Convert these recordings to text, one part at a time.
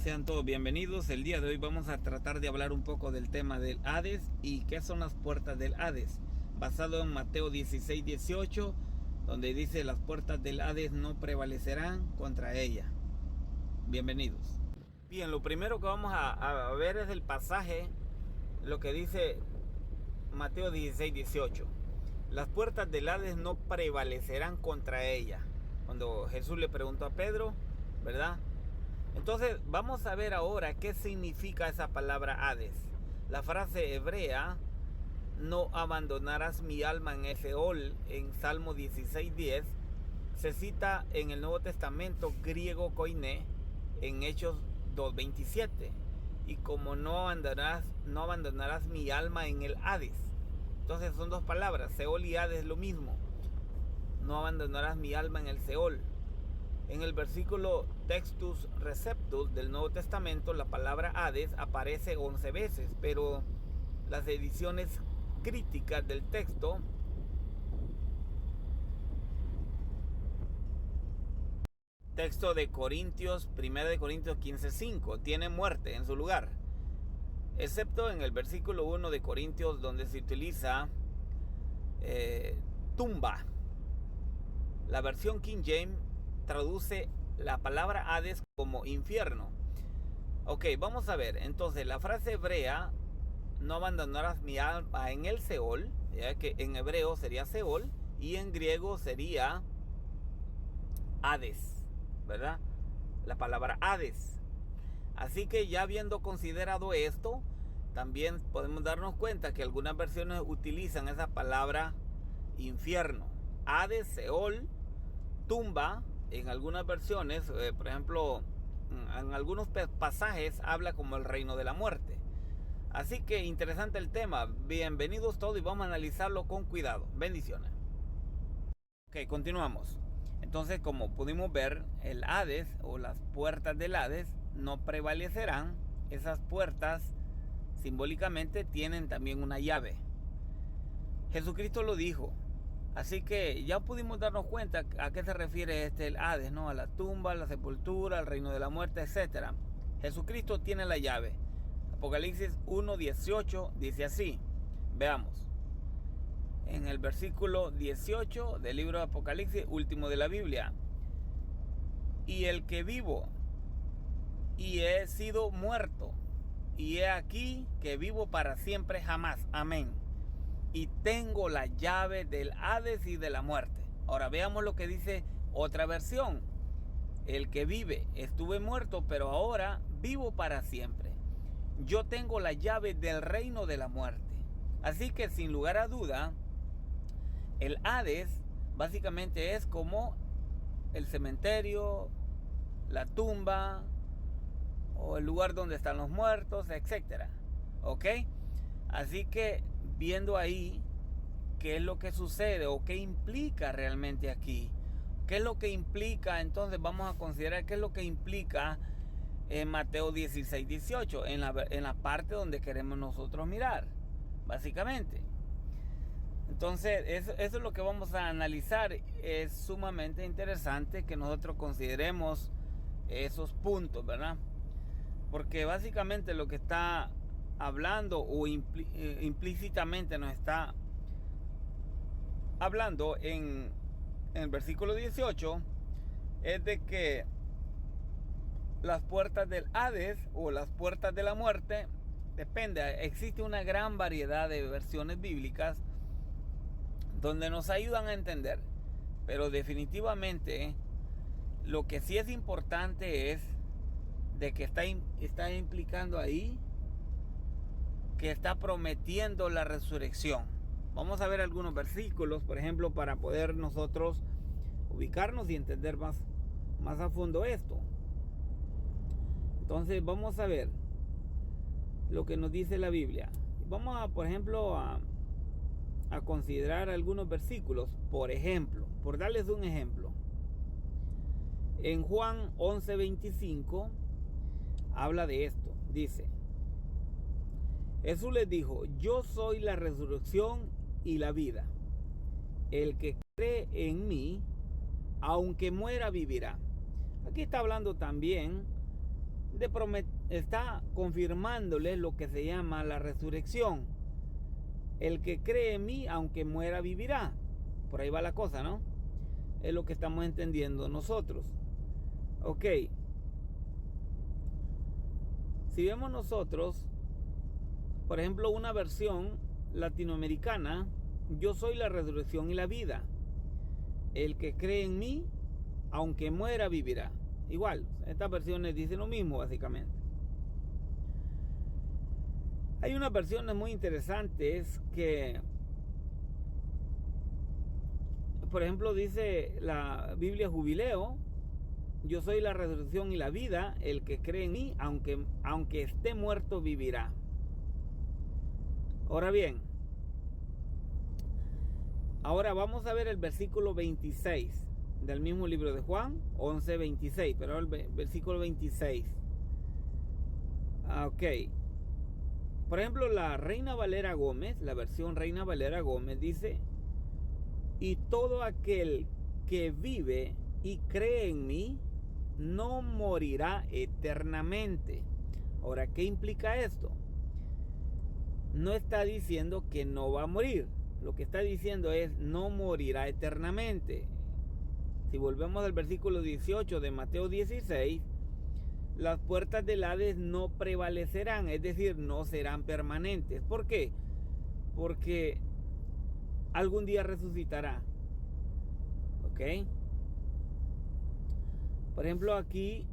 Sean todos bienvenidos. El día de hoy vamos a tratar de hablar un poco del tema del Hades y qué son las puertas del Hades, basado en Mateo 16:18, donde dice: las puertas del Hades no prevalecerán contra ella. Bienvenidos. Bien, lo primero que vamos a ver es el pasaje, lo que dice Mateo 16:18. Las puertas del Hades no prevalecerán contra ella. Cuando Jesús le preguntó a Pedro, ¿verdad? Entonces vamos a ver ahora qué significa esa palabra Hades. La frase hebrea, no abandonarás mi alma en el Seol, en Salmo 16:10, se cita en el Nuevo Testamento griego koiné, en Hechos 2:27. Y como no abandonarás mi alma en el Hades. Entonces son dos palabras, Seol y Hades, lo mismo. No abandonarás mi alma en el Seol. En el versículo Textus Receptus del Nuevo Testamento, la palabra Hades aparece 11 veces, pero las ediciones críticas del texto de Corintios, 1 de Corintios 15:5, tiene muerte en su lugar, excepto en el versículo 1 de Corintios, donde se utiliza tumba. La versión King James traduce la palabra Hades como infierno. Ok, vamos a ver. Entonces, la frase hebrea, no abandonarás mi alma en el Seol, ya que en hebreo sería Seol y en griego sería Hades, ¿verdad? La palabra Hades. Así que ya habiendo considerado esto, también podemos darnos cuenta que algunas versiones utilizan esa palabra infierno. Hades, Seol, tumba. En algunas versiones, por ejemplo, en algunos pasajes habla como el reino de la muerte. Así que interesante el tema. Bienvenidos todos y vamos a analizarlo con cuidado. Bendiciones. Ok, continuamos. Entonces, como pudimos ver, el Hades o las puertas del Hades no prevalecerán. Esas puertas simbólicamente tienen también una llave. Jesucristo lo dijo. Así que ya pudimos darnos cuenta a qué se refiere el Hades, ¿no? A la tumba, a la sepultura, al reino de la muerte, etc. Jesucristo tiene la llave. Apocalipsis 1:18 dice así. Veamos. En el versículo 18 del libro de Apocalipsis, último de la Biblia. Y el que vivo y he sido muerto, y he aquí que vivo para siempre jamás. Amén. Y tengo la llave del Hades y de la muerte. Ahora veamos lo que dice otra versión. El que vive, estuve muerto, pero ahora vivo para siempre. Yo tengo la llave del reino de la muerte. Así que sin lugar a duda, el Hades básicamente es como el cementerio, la tumba o el lugar donde están los muertos, etc. ¿Ok? Así que viendo ahí qué es lo que sucede o qué implica realmente aquí, qué es lo que implica, entonces vamos a considerar qué es lo que implica en Mateo 16:18, en la parte donde queremos nosotros mirar, básicamente. Entonces eso es lo que vamos a analizar. Es sumamente interesante que nosotros consideremos esos puntos, ¿verdad? Porque básicamente lo que está hablando o implícitamente nos está hablando en el versículo 18 es de que las puertas del Hades o las puertas de la muerte, depende, existe una gran variedad de versiones bíblicas donde nos ayudan a entender, pero definitivamente lo que sí es importante es de que está implicando ahí que está prometiendo la resurrección. Vamos a ver algunos versículos, por ejemplo, para poder nosotros ubicarnos y entender más a fondo esto. Entonces vamos a ver lo que nos dice la Biblia. Vamos a, por ejemplo, a considerar algunos versículos. Por ejemplo, por darles un ejemplo, en Juan 11:25 habla de esto. Dice: Jesús les dijo: yo soy la resurrección y la vida. El que cree en mí, aunque muera, vivirá. Aquí está hablando también está confirmándole lo que se llama la resurrección. El que cree en mí, aunque muera, vivirá. Por ahí va la cosa, ¿no? Es lo que estamos entendiendo nosotros. Ok. Si vemos nosotros, por ejemplo, una versión latinoamericana, yo soy la resurrección y la vida. El que cree en mí, aunque muera, vivirá. Igual, estas versiones dicen lo mismo, básicamente. Hay unas versiones muy interesantes que, por ejemplo, dice la Biblia Jubileo: yo soy la resurrección y la vida, el que cree en mí, aunque esté muerto, vivirá. Ahora bien, ahora vamos a ver el versículo 26 del mismo libro de Juan, 11:26, pero el versículo 26. Ok. Por ejemplo, la Reina Valera Gómez, la versión Reina Valera Gómez dice: y todo aquel que vive y cree en mí no morirá eternamente. Ahora, ¿qué implica esto? No está diciendo que no va a morir. Lo que está diciendo es no morirá eternamente. Si volvemos al versículo 18 de Mateo 16, las puertas del Hades no prevalecerán, es decir, no serán permanentes. ¿Por qué? Porque algún día resucitará. ¿Ok? Por ejemplo, aquí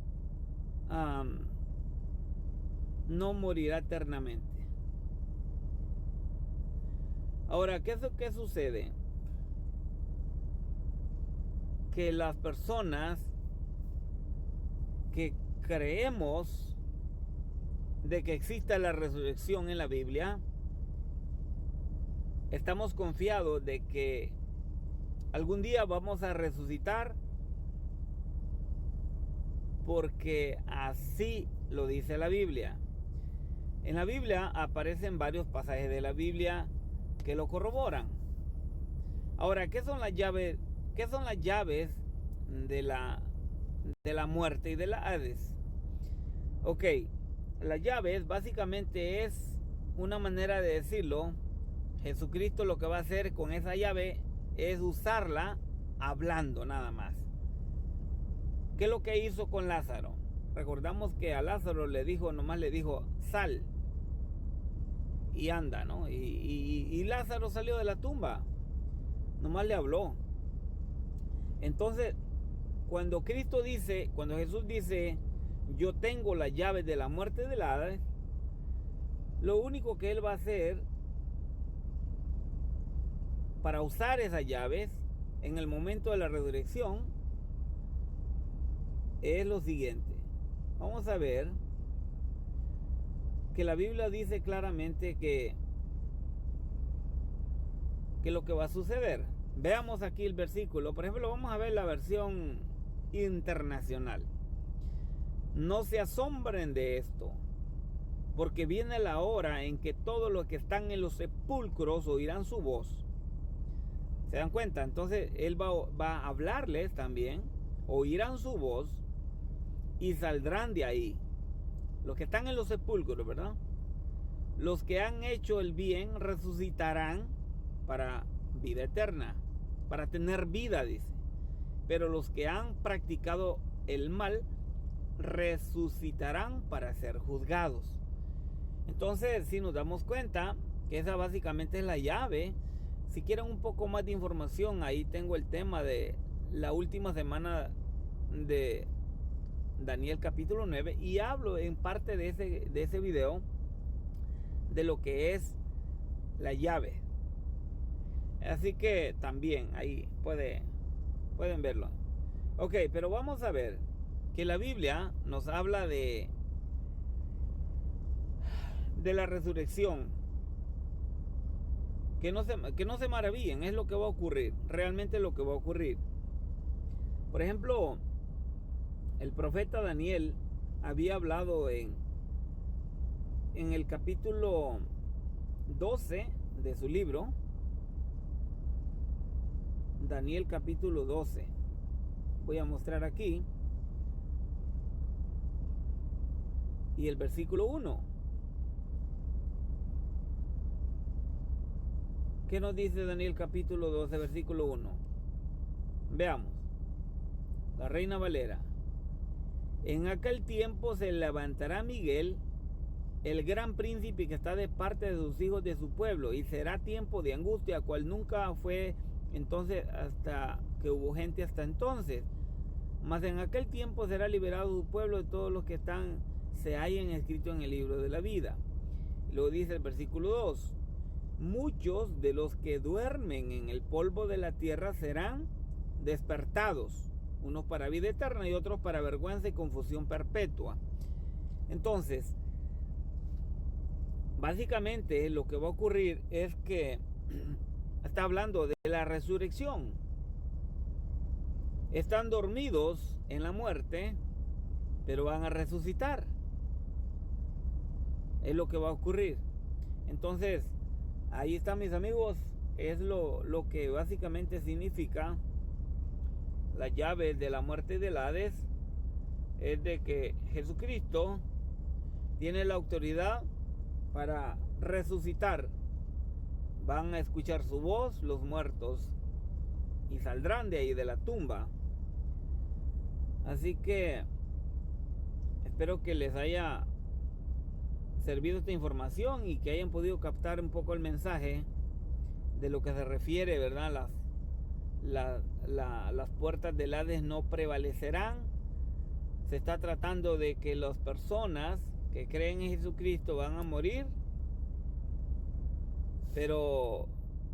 no morirá eternamente. Ahora, ¿qué sucede? Que las personas que creemos de que exista la resurrección en la Biblia, estamos confiados de que algún día vamos a resucitar, porque así lo dice la Biblia. En la Biblia aparecen varios pasajes de la Biblia que lo corroboran. Ahora, ¿qué son las llaves? ¿Qué son las llaves de la muerte y de la Hades? Ok, las llaves básicamente es una manera de decirlo. Jesucristo lo que va a hacer con esa llave es usarla hablando nada más. ¿Qué es lo que hizo con Lázaro? Recordamos que a Lázaro nomás le dijo, sal y anda, ¿no? Y Lázaro salió de la tumba, nomás le habló. Entonces, cuando Jesús dice, yo tengo las llaves de la muerte y del Hades, lo único que él va a hacer para usar esas llaves en el momento de la resurrección es lo siguiente. Vamos a ver que la Biblia dice claramente que lo que va a suceder. Veamos aquí el versículo. Por ejemplo, vamos a ver la versión internacional. No se asombren de esto, porque viene la hora en que todos los que están en los sepulcros oirán su voz. ¿Se dan cuenta? Entonces él va a hablarles también, oirán su voz y saldrán de ahí. Los que están en los sepulcros, ¿verdad? Los que han hecho el bien resucitarán para vida eterna, para tener vida, dice. Pero los que han practicado el mal resucitarán para ser juzgados. Entonces, si nos damos cuenta que esa básicamente es la llave. Si quieren un poco más de información, ahí tengo el tema de la última semana de Daniel capítulo 9 y hablo en parte de ese video de lo que es la llave. Así que también ahí pueden verlo. Ok, pero vamos a ver que la Biblia nos habla de la resurrección. Que no se maravillen, es lo que va a ocurrir, realmente lo que va a ocurrir. Por ejemplo, el profeta Daniel había hablado en el capítulo 12 de su libro, Daniel capítulo 12. Voy a mostrar aquí. y el versículo 1. ¿Qué nos dice Daniel capítulo 12, versículo 1? Veamos. La Reina Valera. En aquel tiempo se levantará Miguel, el gran príncipe que está de parte de sus hijos de su pueblo, y será tiempo de angustia, cual nunca fue entonces hasta que hubo gente hasta entonces. Mas en aquel tiempo será liberado su pueblo de todos los que se hallen escritos en el libro de la vida. Luego dice el versículo 2. Muchos de los que duermen en el polvo de la tierra serán despertados, unos para vida eterna y otros para vergüenza y confusión perpetua. Entonces, básicamente lo que va a ocurrir es que está hablando de la resurrección. Están dormidos en la muerte, pero van a resucitar. Es lo que va a ocurrir. Entonces, ahí está, mis amigos, es lo que básicamente significa las llaves de la muerte y del Hades. Es de que Jesucristo tiene la autoridad para resucitar. Van a escuchar su voz los muertos y saldrán de ahí de la tumba. Así que espero que les haya servido esta información y que hayan podido captar un poco el mensaje de lo que se refiere, ¿verdad? Las puertas del Hades no prevalecerán. Se está tratando de que las personas que creen en Jesucristo van a morir, pero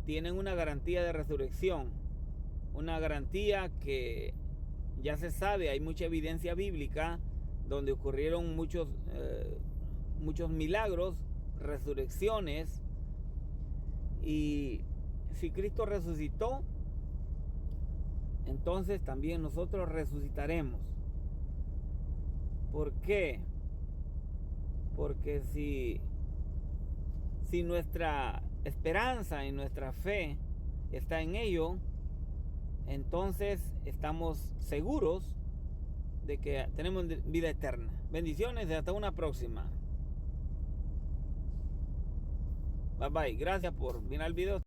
tienen una garantía de resurrección, una garantía que ya se sabe, hay mucha evidencia bíblica donde ocurrieron muchos milagros, resurrecciones, y si Cristo resucitó, entonces también nosotros resucitaremos. ¿Por qué? Porque si nuestra esperanza y nuestra fe está en ello, entonces estamos seguros de que tenemos vida eterna. Bendiciones y hasta una próxima. Bye bye. Gracias por mirar el video.